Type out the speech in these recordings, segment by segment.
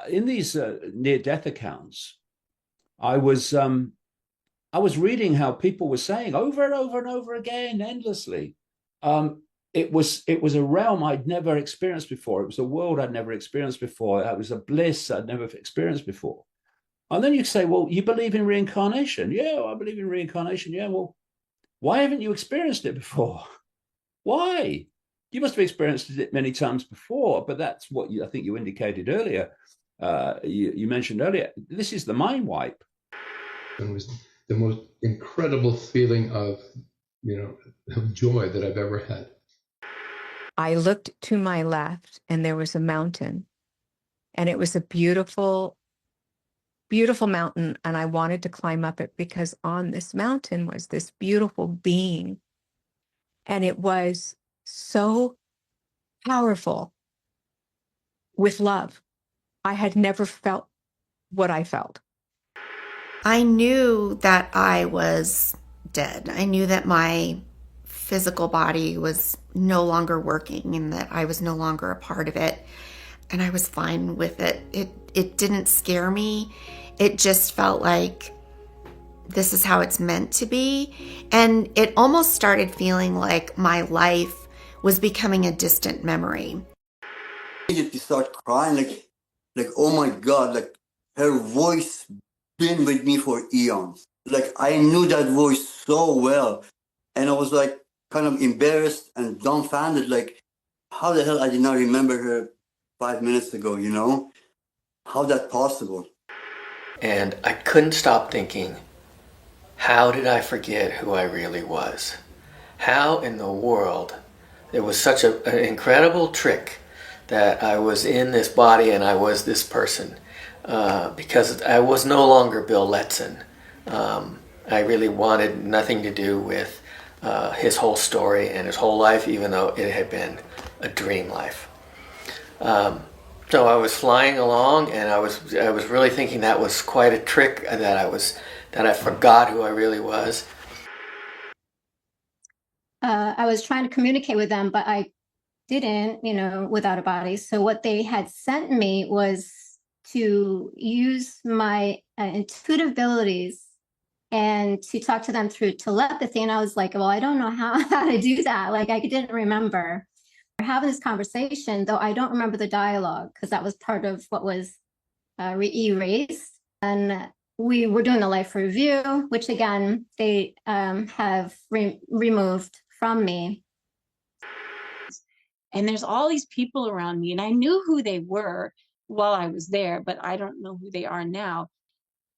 in these near-death accounts, I was I was reading how people were saying over and over and over again, endlessly. It was a realm I'd never experienced before. It was a world I'd never experienced before. It was a bliss I'd never experienced before. And then you say, well, you believe in reincarnation? Yeah, I believe in reincarnation. Yeah, well, why haven't you experienced it before? Why? You must have experienced it many times before, but that's what I think you indicated earlier. You mentioned earlier. This is the mind wipe. It was the most incredible feeling of, of joy that I've ever had. I looked to my left and there was a mountain, and it was a beautiful, beautiful mountain. And I wanted to climb up it because on this mountain was this beautiful being. And it was so powerful with love. I had never felt what I felt. I knew that I was dead. I knew that my physical body was no longer working and that I was no longer a part of it. And I was fine with it. It didn't scare me. It just felt like this is how it's meant to be. And it almost started feeling like my life was becoming a distant memory. You start crying like, oh my God, like her voice been with me for eons. Like I knew that voice so well. And I was like kind of embarrassed and dumbfounded, like how the hell I did not remember her 5 minutes ago, you know? How that possible? And I couldn't stop thinking, how did I forget who I really was? How in the world? It was such an incredible trick that I was in this body and I was this person. Because I was no longer Bill Letson. I really wanted nothing to do with his whole story and his whole life, even though it had been a dream life. So I was flying along, and I was really thinking that was quite a trick, that I forgot who I really was. I was trying to communicate with them, but I didn't, without a body. So what they had sent me was to use my intuitive abilities and to talk to them through telepathy. And I was like, well, I don't know how to do that. Like I didn't remember. We're having this conversation, though I don't remember the dialogue because that was part of what was erased. And we were doing the life review, which again, they have removed from me. And there's all these people around me, and I knew who they were while I was there, but I don't know who they are now.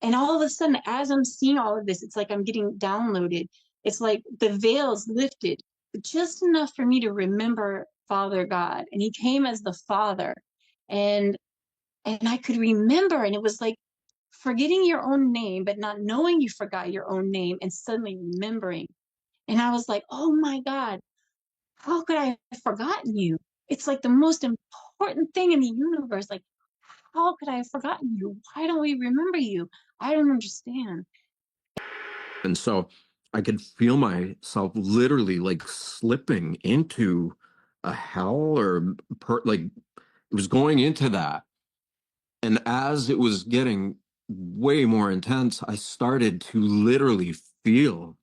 And all of a sudden, as I'm seeing all of this, it's like I'm getting downloaded. It's like the veil's lifted, but just enough for me to remember Father God. And he came as the Father. And I could remember, and it was like forgetting your own name, but not knowing you forgot your own name and suddenly remembering. And I was like, oh my God, how could I have forgotten you? It's like the most important thing in the universe. Like, how could I have forgotten you? Why don't we remember you? I don't understand. And so I could feel myself literally like slipping into a hell or like it was going into that. And as it was getting way more intense, I started to literally feel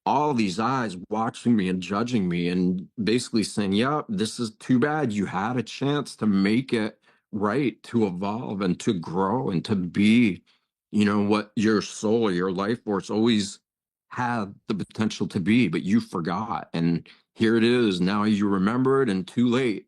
all these eyes watching me and judging me and basically saying, yeah, this is too bad. You had a chance to make it right, to evolve and to grow and to be, what your soul, your life force always had the potential to be, but you forgot. And here it is. Now you remember it and too late.